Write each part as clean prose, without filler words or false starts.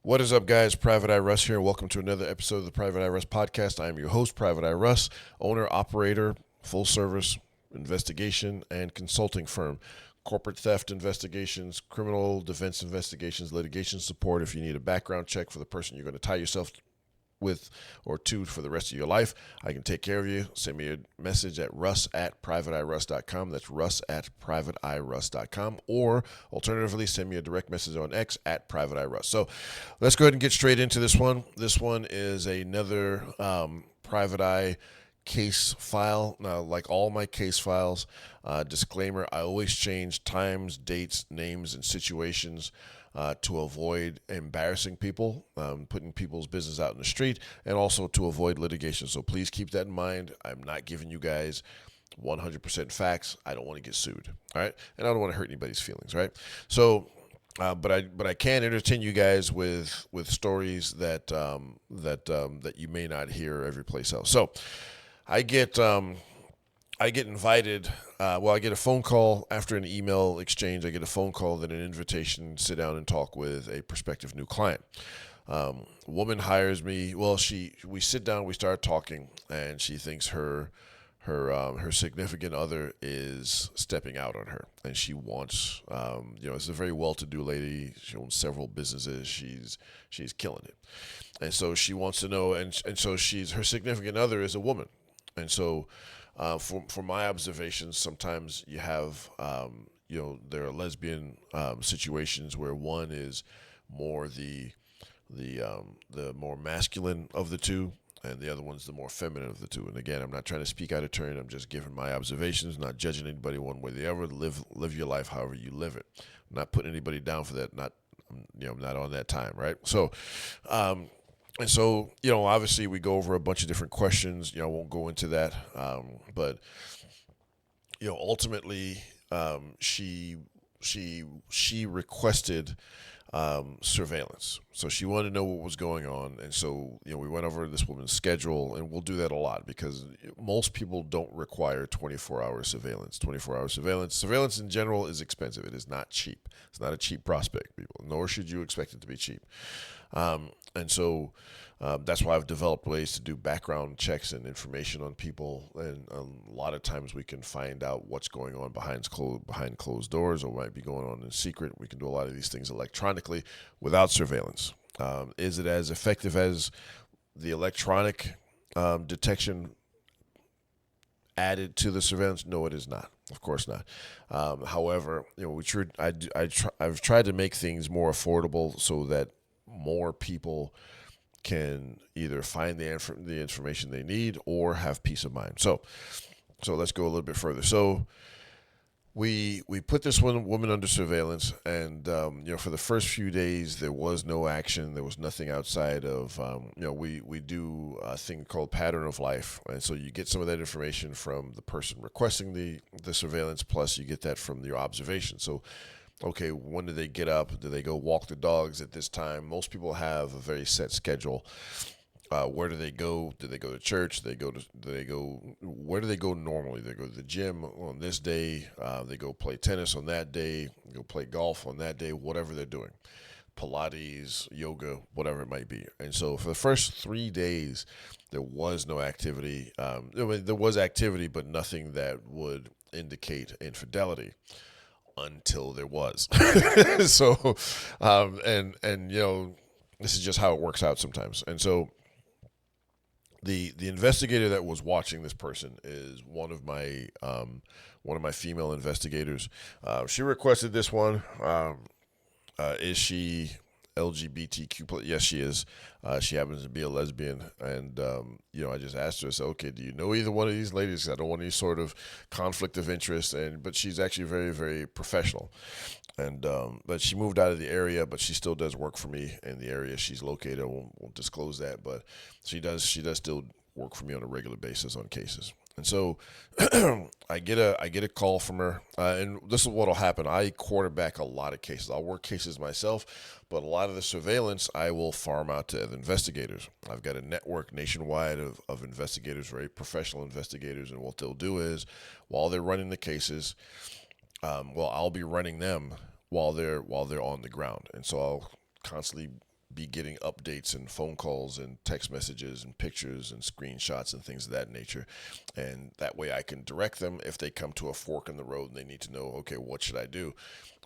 What is up, guys? Private Eye Russ here. Welcome to another episode of the Private Eye Russ podcast. I am your host, Private Eye Russ, owner, operator, full service investigation and consulting firm. Corporate theft investigations, criminal defense investigations, litigation support. If you need a background check for the person you're going to tie yourself with or to for the rest of your life, I can take care of you. Send me a message at russ@privateeruss.com. That's russ@privateeruss.com. Or alternatively, send me a direct message on X at privateeruss. So let's go ahead and get straight into this one. This one is another Private Eye case file. Now, like all my case files, disclaimer, I always change times, dates, names, and situations to avoid embarrassing people, putting people's business out in the street, and also to avoid litigation. So please keep that in mind. I'm not giving you guys 100% facts. I don't want to get sued, all right? And I don't want to hurt anybody's feelings, right? So, but I can entertain you guys with stories that that you may not hear every place else. So, I get invited. I get a phone call after an email exchange. I get a phone call, then an invitation to sit down and talk with a prospective new client. Woman hires me. Well, we sit down, we start talking, and she thinks her significant other is stepping out on her, and she wants, it's a very well-to-do lady. She owns several businesses. She's killing it, and so she wants to know, and so her significant other is a woman, and so. From my observations, sometimes you have, there are lesbian situations where one is more the more masculine of the two, and the other one's the more feminine of the two. And again, I'm not trying to speak out of turn. I'm just giving my observations, not judging anybody one way or the other. Live your life however you live it. I'm not putting anybody down for that. Not on that time, right? So. And so, obviously we go over a bunch of different questions. I won't go into that. But, ultimately, she requested surveillance. So she wanted to know what was going on. And so, we went over this woman's schedule, and we'll do that a lot because most people don't require 24-hour surveillance. 24-hour surveillance in general is expensive. It is not cheap. It's not a cheap prospect, people, nor should you expect it to be cheap. And so that's why I've developed ways to do background checks and information on people. And a lot of times we can find out what's going on behind closed doors or what might be going on in secret. We can do a lot of these things electronically without surveillance. Is it as effective as the electronic detection added to the surveillance? No, it is not. Of course not. However, I've tried to make things more affordable so that more people can either find the information they need or have peace of mind. So let's go a little bit further. So we put this woman under surveillance, and for the first few days there was no action. There was nothing outside of we do a thing called pattern of life, and so you get some of that information from the person requesting the surveillance, plus you get that from your observation. So. Okay, when do they get up? Do they go walk the dogs at this time? Most people have a very set schedule. Where do they go? Do they go to church? Where do they go normally? They go to the gym on this day. They go play tennis on that day. They go play golf on that day, whatever they're doing. Pilates, yoga, whatever it might be. And so for the first 3 days, there was no activity. There was activity, but nothing that would indicate infidelity. Until there was. So, this is just how it works out sometimes. And so the investigator that was watching this person is one of my female investigators. She requested this one. Is she LGBTQ+? Yes, she is. She happens to be a lesbian, and I just asked her. I said, "Okay, do you know either one of these ladies? 'Cause I don't want any sort of conflict of interest." But she's actually very, very professional, and but she moved out of the area, but she still does work for me in the area she's located. I won't disclose that, but she does still work for me on a regular basis on cases. And so I get a call from her, and this is what'll happen. I quarterback a lot of cases. I'll work cases myself, but a lot of the surveillance I will farm out to other investigators. I've got a network nationwide of investigators, very professional investigators, and what they'll do is while they're running the cases, I'll be running them while they're on the ground, and so I'll constantly be getting updates and phone calls and text messages and pictures and screenshots and things of that nature. And that way I can direct them if they come to a fork in the road and they need to know, okay, what should I do?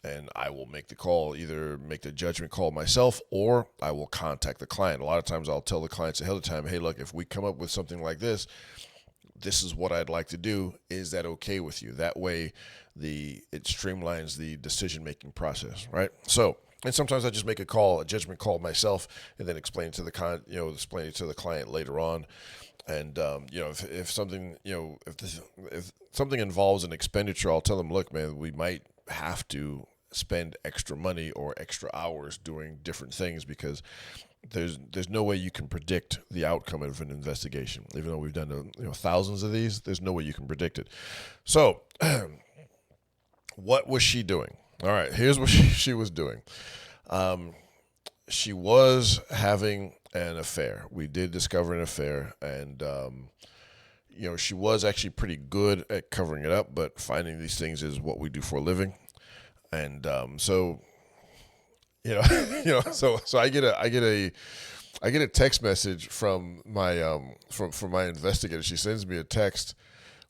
And I will make the call, either make the judgment call myself, or I will contact the client. A lot of times I'll tell the clients ahead of time, hey, look, if we come up with something like this is what I'd like to do. Is that okay with you? That way it streamlines the decision-making process, right? So, and sometimes I just make a judgment call myself, and then explain it to the client later on. And if something, if something involves an expenditure, I'll tell them, look, man, we might have to spend extra money or extra hours doing different things, because there's no way you can predict the outcome of an investigation. Even though we've done thousands of these, there's no way you can predict it. So, what was she doing? All right, here's what she was doing. She was having an affair. We did discover an affair, and she was actually pretty good at covering it up, but finding these things is what we do for a living. And so I get a text message from my from my investigator. She sends me a text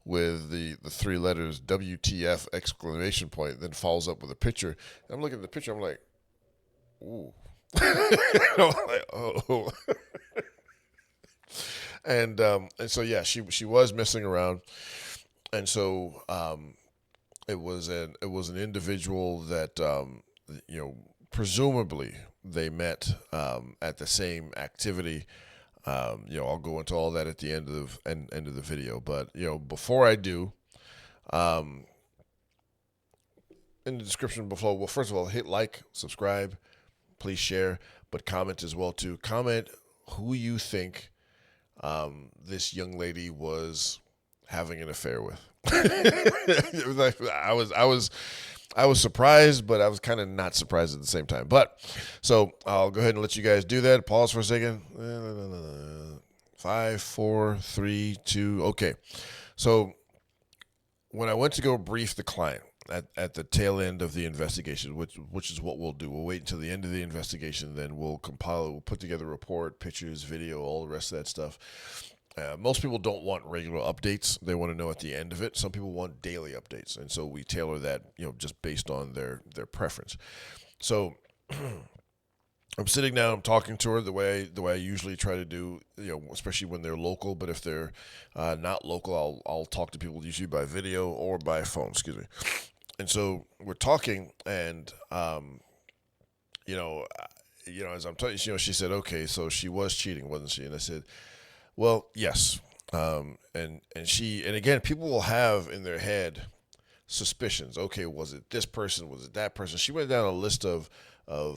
with the three letters WTF exclamation point, then follows up with a picture. And I'm looking at the picture, I'm like, ooh. I'm like, oh. And so yeah, she was messing around. And so it was an individual that presumably they met at the same activity. I'll go into all that at the end of the video. But before I do, in the description below, well, first of all, hit like, subscribe, please share, but comment as well too. Comment who you think this young lady was having an affair with. It was like, I was surprised, but I was kind of not surprised at the same time. But so I'll go ahead and let you guys do that. Pause for a second. 5, 4, 3, 2. Okay. So when I went to go brief the client at the tail end of the investigation, which is what we'll do. We'll wait until the end of the investigation, then we'll compile it. We'll put together a report, pictures, video, all the rest of that stuff. Most people don't want regular updates. They want to know at the end of it. Some people want daily updates, and so we tailor that, just based on their preference. So I'm sitting down, I'm talking to her the way I usually try to do, especially when they're local. But if they're not local, I'll talk to people usually by video or by phone. Excuse me. And so we're talking, and as I'm telling you, she said, okay, so she was cheating, wasn't she? And I said, well, yes. And again, people will have in their head suspicions. Okay, was it this person? Was it that person? She went down a list of a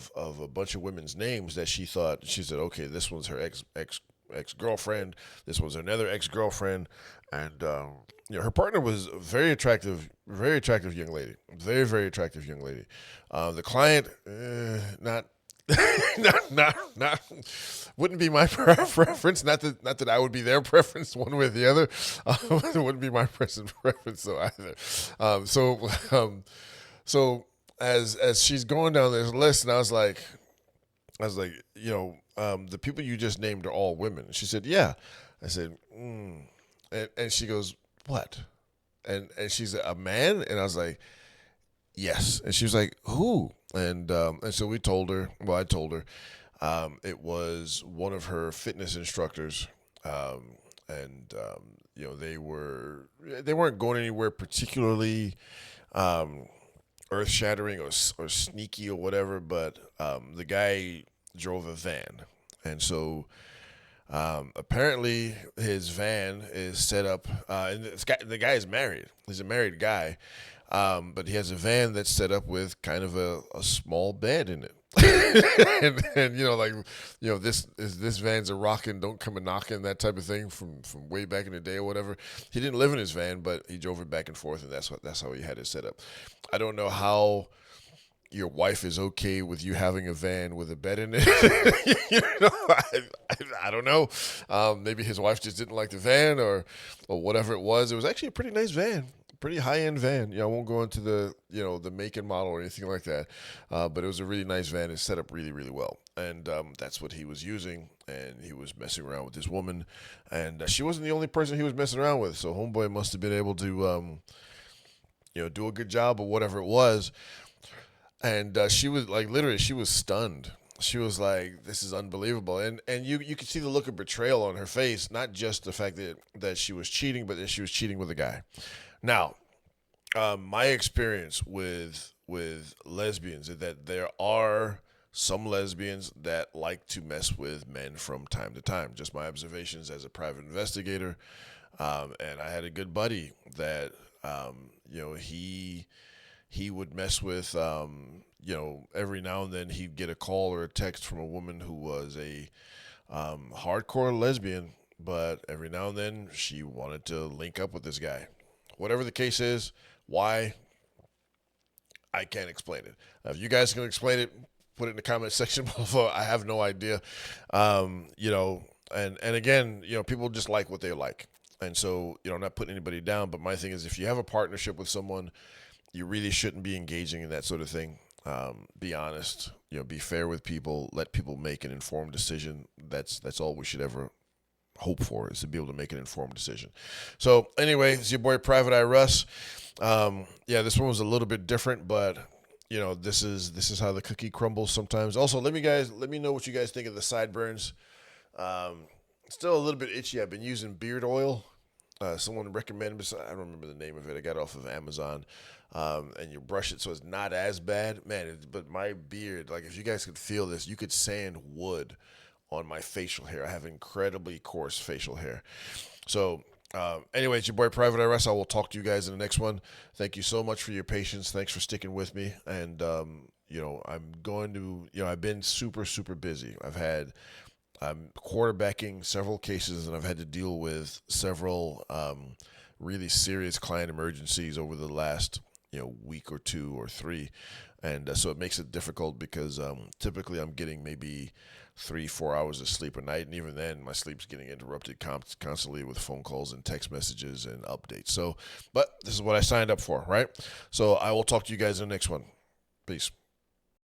bunch of women's names that she thought. She said, okay, this one's her ex-girlfriend. This was another ex-girlfriend. And, her partner was a very attractive young lady. Very, very attractive young lady. The client, not wouldn't be my preference. Not that I would be their preference one way or the other. It wouldn't be my preference so either. So as she's going down this list, and I was like, the people you just named are all women. She said, yeah. I said, and she goes, what? And she's a man, and I was like, yes. And she was like, who? And so we told her. Well, I told her it was one of her fitness instructors, they weren't going anywhere particularly earth-shattering or sneaky or whatever, but the guy drove a van, and so apparently his van is set up, and the guy is married. He's a married guy. But he has a van that's set up with kind of a small bed in it. This van's a rockin', don't come a knockin', that type of thing from way back in the day or whatever. He didn't live in his van, but he drove it back and forth, and that's how he had it set up. I don't know how your wife is okay with you having a van with a bed in it. I don't know. Maybe his wife just didn't like the van or whatever it was. It was actually a pretty nice van. pretty high end van. I won't go into the the make and model or anything like that, but it was a really nice van. It's set up really really well, and that's what he was using. And he was messing around with this woman, and she wasn't the only person he was messing around with. So homeboy must have been able to do a good job or whatever it was. And she was like, literally, she was stunned. She was like, "This is unbelievable," and you could see the look of betrayal on her face. Not just the fact that she was cheating, but that she was cheating with a guy. Now, my experience with lesbians is that there are some lesbians that like to mess with men from time to time. Just my observations as a private investigator, and I had a good buddy that he would mess with, every now and then he'd get a call or a text from a woman who was a hardcore lesbian, but every now and then she wanted to link up with this guy. Whatever the case is, why, I can't explain it. If you guys can explain it, put it in the comment section below. I have no idea. And again, people just like what they like. And so, I'm not putting anybody down, but my thing is, if you have a partnership with someone, you really shouldn't be engaging in that sort of thing. Be honest, be fair with people, let people make an informed decision. That's all we should ever hope for, is to be able to make an informed decision. So anyway, it's your boy Private Eye Russ. This one was a little bit different, but this is how the cookie crumbles sometimes. Also, let me know what you guys think of the sideburns. Still a little bit itchy. I've been using beard oil. Someone recommended me. I don't remember the name of it. I got it off of Amazon. And you brush it so it's not as bad, man. But my beard, like, if you guys could feel this, you could sand wood on my facial hair. I have incredibly coarse facial hair. So, anyway, it's your boy Private Eye Russ. I will talk to you guys in the next one. Thank you so much for your patience. Thanks for sticking with me. And I'm going to, I've been super super busy. I'm quarterbacking several cases, and I've had to deal with several really serious client emergencies over the last week or two or three, and so it makes it difficult because typically I'm getting maybe 3-4 hours of sleep a night, and even then my sleep's getting interrupted constantly with phone calls and text messages and updates. So, but this is what I signed up for, right? So I will talk to you guys in the next one. Peace.